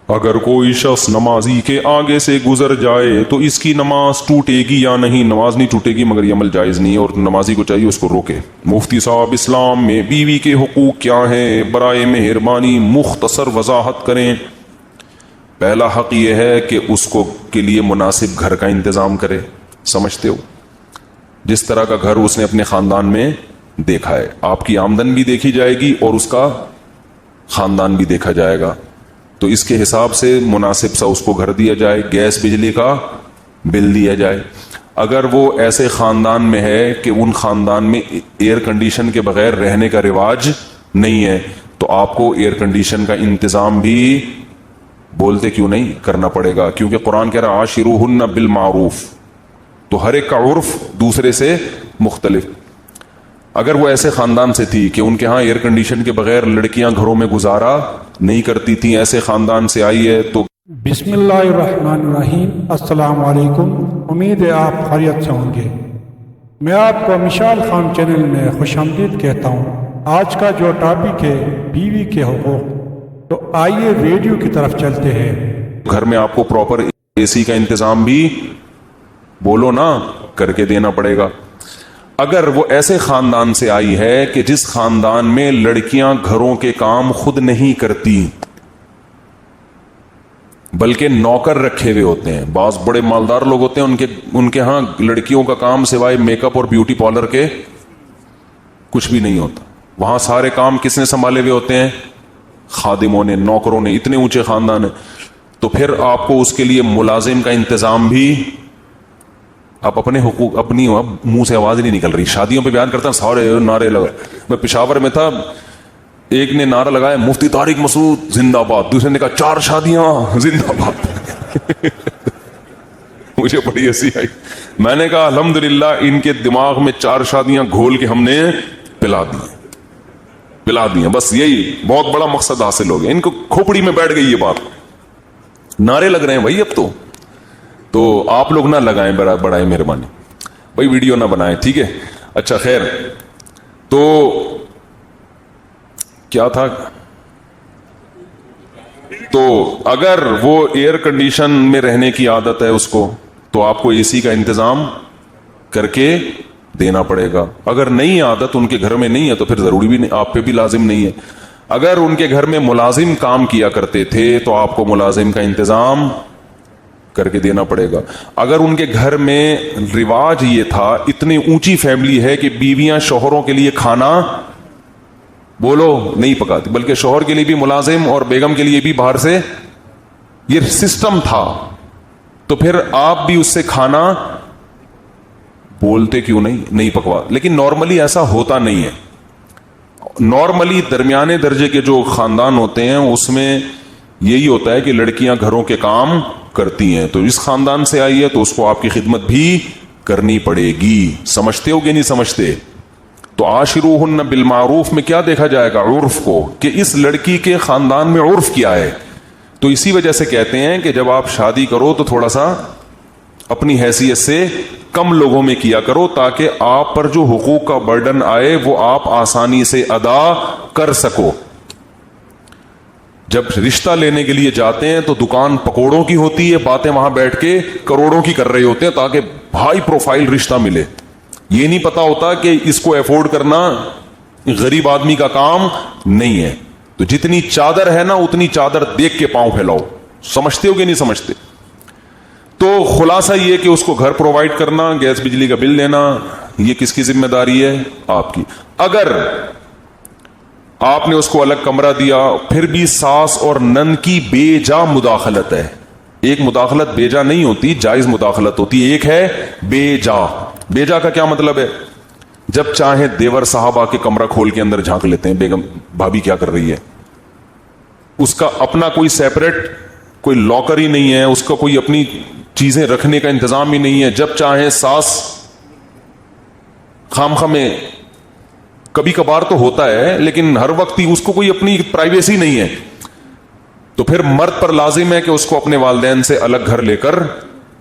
اگر کوئی شخص نمازی کے آگے سے گزر جائے تو اس کی نماز ٹوٹے گی یا نہیں؟ نماز نہیں ٹوٹے گی، مگر یہ عمل جائز نہیں ہے اور نمازی کو چاہیے اس کو روکے۔ مفتی صاحب، اسلام میں بیوی کے حقوق کیا ہیں؟ برائے مہربانی مختصر وضاحت کریں۔ پہلا حق یہ ہے کہ اس کو کے لیے مناسب گھر کا انتظام کرے۔ سمجھتے ہو؟ جس طرح کا گھر اس نے اپنے خاندان میں دیکھا ہے، آپ کی آمدن بھی دیکھی جائے گی اور اس کا خاندان بھی دیکھا جائے گا، تو اس کے حساب سے مناسب سا اس کو گھر دیا جائے، گیس بجلی کا بل دیا جائے۔ اگر وہ ایسے خاندان میں ہے کہ ان خاندان میں ایئر کنڈیشن کے بغیر رہنے کا رواج نہیں ہے، تو آپ کو ایئر کنڈیشن کا انتظام بھی بولتے کیوں نہیں کرنا پڑے گا، کیونکہ قرآن کہہ رہا عاشروہن بالمعروف، تو ہر ایک کا عرف دوسرے سے مختلف۔ اگر وہ ایسے خاندان سے تھی کہ ان کے ہاں ایئر کنڈیشن کے بغیر لڑکیاں گھروں میں گزارا نہیں کرتی تھیں، ایسے خاندان سے آئی ہے تو بسم اللہ الرحمن الرحیم۔ السلام علیکم، امید ہے آپ خیریت سے ہوں گے۔ میں آپ کو مشال خان چینل میں خوش آمدید کہتا ہوں۔ آج کا جو ٹاپک ہے بیوی کے حقوق، تو آئیے ویڈیو کی طرف چلتے ہیں۔ گھر میں آپ کو پراپر اے سی کا انتظام بھی بولو نا کر کے دینا پڑے گا۔ اگر وہ ایسے خاندان سے آئی ہے کہ جس خاندان میں لڑکیاں گھروں کے کام خود نہیں کرتی بلکہ نوکر رکھے ہوئے ہوتے ہیں، بعض بڑے مالدار لوگ ہوتے ہیں ان کے ہاں لڑکیوں کا کام سوائے میک اپ اور بیوٹی پارلر کے کچھ بھی نہیں ہوتا، وہاں سارے کام کس نے سنبھالے ہوئے ہوتے ہیں؟ خادموں نے، نوکروں نے، اتنے اونچے خاندان ہیں۔ تو پھر آپ کو اس کے لیے ملازم کا انتظام بھی، آپ اپنے حقوق اپنی منہ سے آواز نہیں نکل رہی، شادیوں پہ بیان کرتا ہوں سارے نعرے لگا۔ میں پشاور میں تھا، ایک نے نعرہ لگایا مفتی طارق مسعود زندہ باد، دوسرے نے کہا 4 شادیاں زندہ باد۔ مجھے بڑی ہنسی آئی، میں نے کہا الحمدللہ ان کے دماغ میں 4 شادیاں گھول کے ہم نے پلا دی، بس یہی بہت بڑا مقصد حاصل ہو گیا، ان کو کھوپڑی میں بیٹھ گئی یہ بات۔ نعرے لگ رہے ہیں بھائی اب تو آپ لوگ نہ لگائیں، بڑائے مہربانی بھائی، ویڈیو نہ بنائیں، ٹھیک ہے؟ اچھا خیر، تو کیا تھا؟ تو اگر وہ ایئر کنڈیشن میں رہنے کی عادت ہے اس کو، تو آپ کو اے سی کا انتظام کر کے دینا پڑے گا۔ اگر نہیں عادت ان کے گھر میں نہیں ہے تو پھر ضروری بھی نہیں، آپ پہ بھی لازم نہیں ہے۔ اگر ان کے گھر میں ملازم کام کیا کرتے تھے تو آپ کو ملازم کا انتظام کر کے دینا پڑے گا۔ اگر ان کے گھر میں رواج یہ تھا، اتنی اونچی فیملی ہے کہ بیویاں شوہروں کے لیے کھانا بولو نہیں پکاتی، بلکہ شوہر کے لیے بھی ملازم اور بیگم کے لیے بھی باہر سے، یہ سسٹم تھا، تو پھر آپ بھی اس سے کھانا بولتے کیوں نہیں پکوا۔ لیکن نارملی ایسا ہوتا نہیں ہے۔ نارملی درمیانے درجے کے جو خاندان ہوتے ہیں اس میں یہی ہوتا ہے کہ لڑکیاں گھروں کے کام کرتی ہیں، تو اس خاندان سے آئی ہے تو اس کو آپ کی خدمت بھی کرنی پڑے گی۔ سمجھتے ہو کہ نہیں سمجھتے؟ تو عاشروہن بالمعروف میں کیا دیکھا جائے گا؟ عرف کو، کہ اس لڑکی کے خاندان میں عرف کیا ہے۔ تو اسی وجہ سے کہتے ہیں کہ جب آپ شادی کرو تو تھوڑا سا اپنی حیثیت سے کم لوگوں میں کیا کرو، تاکہ آپ پر جو حقوق کا برڈن آئے وہ آپ آسانی سے ادا کر سکو۔ جب رشتہ لینے کے لیے جاتے ہیں تو دکان پکوڑوں کی ہوتی ہے، باتیں وہاں بیٹھ کے کروڑوں کی کر رہے ہوتے ہیں تاکہ ہائی پروفائل رشتہ ملے۔ یہ نہیں پتا ہوتا کہ اس کو افورڈ کرنا غریب آدمی کا کام نہیں ہے۔ تو جتنی چادر ہے نا اتنی چادر دیکھ کے پاؤں پھیلاؤ۔ سمجھتے ہو کہ نہیں سمجھتے؟ تو خلاصہ یہ کہ اس کو گھر پرووائڈ کرنا، گیس بجلی کا بل دینا، یہ کس کی ذمہ داری ہے؟ آپ کی۔ اگر آپ نے اس کو الگ کمرہ دیا، پھر بھی ساس اور نند کی بے جا مداخلت ہے۔ ایک مداخلت بے جا نہیں ہوتی، جائز مداخلت ہوتی ہے، ایک ہے بے جا۔ بے جا کا کیا مطلب ہے؟ جب چاہیں دیور صاحب آ کے کمرہ کھول کے اندر جھانک لیتے ہیں، بیگم بھابھی کیا کر رہی ہے، اس کا اپنا کوئی سیپریٹ کوئی لاکر ہی نہیں ہے، اس کا کوئی اپنی چیزیں رکھنے کا انتظام ہی نہیں ہے۔ جب چاہیں ساس خامخواہ میں، کبھی کبھار تو ہوتا ہے لیکن ہر وقت ہی اس کو کوئی اپنی پرائیویسی نہیں ہے، تو پھر مرد پر لازم ہے کہ اس کو اپنے والدین سے الگ گھر لے کر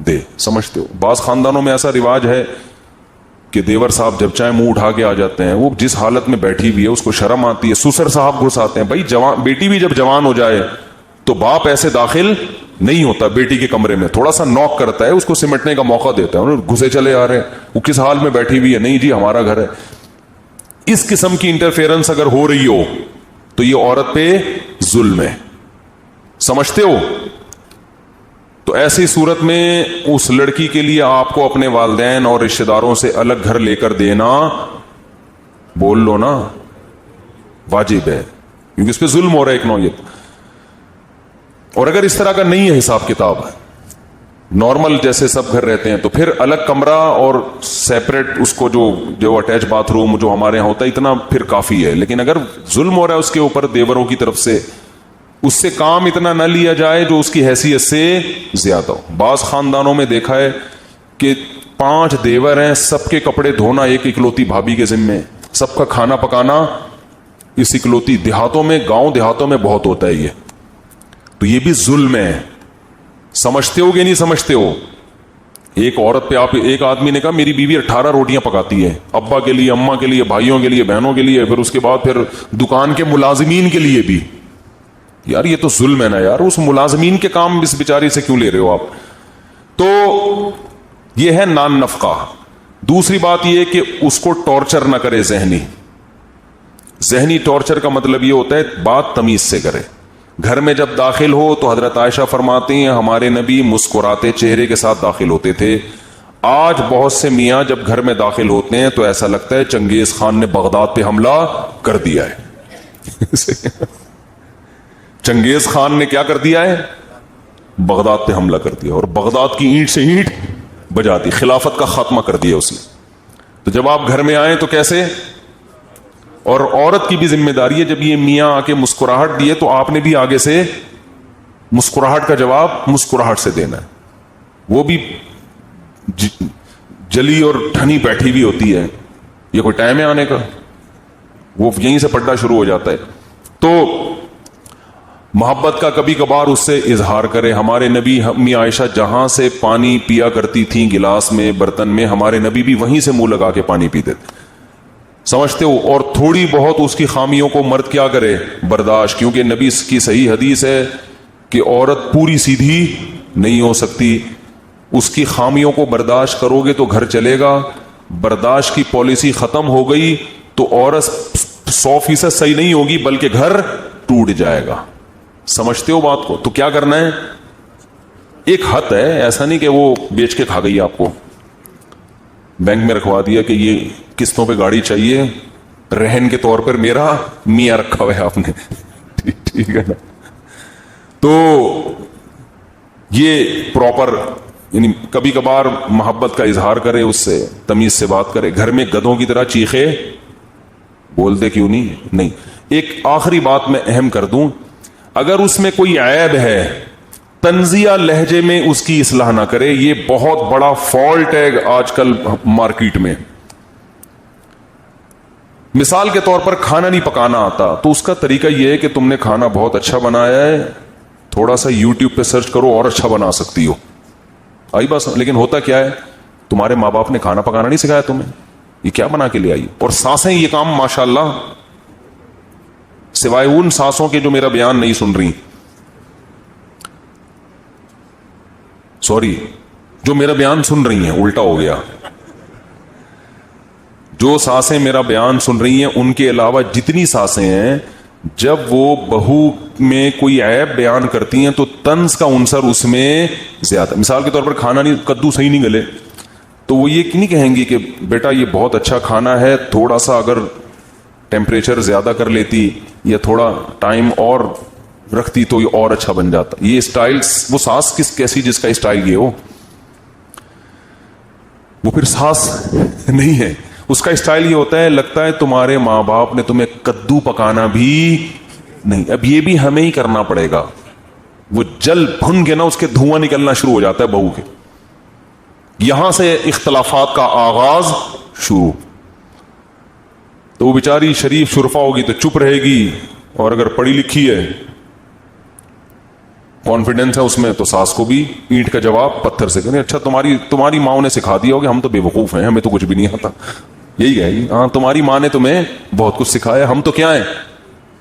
دے۔ سمجھتے ہو؟ بعض خاندانوں میں ایسا رواج ہے کہ دیور صاحب جب چاہے منہ اٹھا کے آ جاتے ہیں، وہ جس حالت میں بیٹھی ہوئی ہے اس کو شرم آتی ہے، سسر صاحب گھس آتے ہیں۔ بھائی بیٹی بھی جب جوان ہو جائے تو باپ ایسے داخل نہیں ہوتا بیٹی کے کمرے میں, تھوڑا سا نوک کرتا ہے, اس کو سمٹنے کا موقع دیتا ہے, گھسے چلے آ رہے ہیں, وہ کس حال میں بیٹھی ہوئی ہے, نہیں جی ہمارا گھر ہے. اس قسم کی انٹرفیئرنس اگر ہو رہی ہو تو یہ عورت پہ ظلم ہے, سمجھتے ہو؟ تو ایسی صورت میں اس لڑکی کے لیے آپ کو اپنے والدین اور رشتہ داروں سے الگ گھر لے کر دینا, بول لو نا, واجب ہے, کیونکہ اس پہ ظلم ہو رہا ہے ایک نوعیت. اور اگر اس طرح کا نہیں ہے حساب کتاب, نارمل جیسے سب گھر رہتے ہیں, تو پھر الگ کمرہ اور سیپریٹ اس کو جو اٹیچ باتھ روم جو ہمارے یہاں ہوتا ہے اتنا پھر کافی ہے. لیکن اگر ظلم ہو رہا ہے اس کے اوپر دیوروں کی طرف سے, اس سے کام اتنا نہ لیا جائے جو اس کی حیثیت سے زیادہ ہو. بعض خاندانوں میں دیکھا ہے کہ 5 دیور ہیں, سب کے کپڑے دھونا ایک اکلوتی بھابھی کے ذمے, سب کا کھانا پکانا اس اکلوتی. دیہاتوں میں, گاؤں دیہاتوں میں بہت ہوتا ہے یہ, تو یہ بھی ظلم ہے. سمجھتے ہو کہ نہیں سمجھتے ہو؟ ایک عورت پہ آپ, ایک آدمی نے کہا میری بیوی 18 روٹیاں پکاتی ہے, ابا کے لیے, اماں کے لیے, بھائیوں کے لیے, بہنوں کے لیے, پھر اس کے بعد پھر دکان کے ملازمین کے لیے بھی. یار یہ تو ظلم ہے نا یار, اس ملازمین کے کام اس بیچاری سے کیوں لے رہے ہو آپ؟ تو یہ ہے نان نفقہ. دوسری بات یہ کہ اس کو ٹارچر نہ کرے ذہنی ٹارچر کا مطلب یہ ہوتا ہے بات تمیز سے کرے. گھر میں جب داخل ہو تو حضرت عائشہ فرماتی ہیں ہمارے نبی مسکراتے چہرے کے ساتھ داخل ہوتے تھے. آج بہت سے میاں جب گھر میں داخل ہوتے ہیں تو ایسا لگتا ہے چنگیز خان نے بغداد پہ حملہ کر دیا ہے. چنگیز خان نے کیا کر دیا ہے؟ بغداد پہ حملہ کر دیا, اور بغداد کی اینٹ سے اینٹ بجا دی, خلافت کا خاتمہ کر دیا اس نے. تو جب آپ گھر میں آئیں تو کیسے؟ اور عورت کی بھی ذمہ داری ہے, جب یہ میاں آ کے مسکراہٹ دیے تو آپ نے بھی آگے سے مسکراہٹ کا جواب مسکراہٹ سے دینا ہے. وہ بھی جلی اور ٹھنی بیٹھی بھی ہوتی ہے, یہ کوئی ٹائم ہے آنے کا؟ وہ یہیں سے پڑھنا شروع ہو جاتا ہے. تو محبت کا کبھی کبھار اس سے اظہار کرے. ہمارے نبی امی عائشہ جہاں سے پانی پیا کرتی تھیں گلاس میں, برتن میں, ہمارے نبی بھی وہیں سے منہ لگا کے پانی پیتے تھے. سمجھتے ہو؟ اور تھوڑی بہت اس کی خامیوں کو مرد کیا کرے؟ برداشت. کیونکہ نبی کی صحیح حدیث ہے کہ عورت پوری سیدھی نہیں ہو سکتی, اس کی خامیوں کو برداشت کرو گے تو گھر چلے گا. برداشت کی پالیسی ختم ہو گئی تو عورت 100% صحیح نہیں ہوگی بلکہ گھر ٹوٹ جائے گا. سمجھتے ہو بات کو؟ تو کیا کرنا ہے؟ ایک حد ہے, ایسا نہیں کہ وہ بیچ کے کھا گئی آپ کو, بینک میں رکھوا دیا کہ یہ قسطوں پہ گاڑی چاہیے, رہن کے طور پر میرا میاں رکھا ہوا ہے آپ نے, ٹھیک ہے نا. تو یہ پراپر, یعنی کبھی کبھار محبت کا اظہار کرے, اس سے تمیز سے بات کرے. گھر میں گدھوں کی طرح چیخے بولتے کیوں نہیں. ایک آخری بات میں اہم کر دوں, اگر اس میں کوئی عیب ہے تنزیہ لہجے میں اس کی اصلاح نہ کرے. یہ بہت بڑا فالٹ ہے آج کل مارکیٹ میں. مثال کے طور پر کھانا نہیں پکانا آتا تو اس کا طریقہ یہ ہے کہ تم نے کھانا بہت اچھا بنایا ہے, تھوڑا سا یوٹیوب پہ سرچ کرو اور اچھا بنا سکتی ہو. آئی بس. لیکن ہوتا کیا ہے, تمہارے ماں باپ نے کھانا پکانا نہیں سکھایا تمہیں, یہ کیا بنا کے لے آئی. اور ساسیں یہ کام ماشاءاللہ, سوائے ان ساسوں کے جو میرا بیان نہیں سن رہی, سوری, جو میرا بیان سن رہی ہیں, الٹا ہو گیا, جو ساسیں میرا بیان سن رہی ہیں ان کے علاوہ جتنی ساسیں ہیں, جب وہ بہو میں کوئی عیب بیان کرتی ہیں تو طنز کا عنصر اس میں زیادہ. مثال کے طور پر کھانا نہیں, کدو صحیح نہیں گلے, تو وہ یہ نہیں کہیں گی کہ بیٹا یہ بہت اچھا کھانا ہے, تھوڑا سا اگر ٹیمپریچر زیادہ کر لیتی یا تھوڑا ٹائم اور رکھتی تو یہ اور اچھا بن جاتا. یہ اسٹائل, وہ ساس کیسی جس کا اسٹائل یہ ہو, وہ پھر ساس نہیں ہے. اس کا اسٹائل یہ ہوتا ہے لگتا ہے تمہارے ماں باپ نے تمہیں کدو پکانا بھی نہیں, اب یہ بھی ہمیں ہی کرنا پڑے گا. وہ جل بھن کے نا اس کے دھواں نکلنا شروع ہو جاتا ہے بہو کے. یہاں سے اختلافات کا آغاز شروع. تو وہ بیچاری شریف شرفا ہوگی تو چپ رہے گی, اور اگر پڑھی لکھی ہے, کانفیڈنس ہے اس میں, تو ساس کو بھی اینٹ کا جواب پتھر سے کریں. اچھا تمہاری ماں نے سکھا دیا ہوگا, ہم تو بے وقوف ہیں, ہمیں تو کچھ بھی نہیں آتا. یہی کہے گی, ہاں تمہاری ماں نے تمہیں بہت کچھ سکھایا, ہم تو کیا ہیں,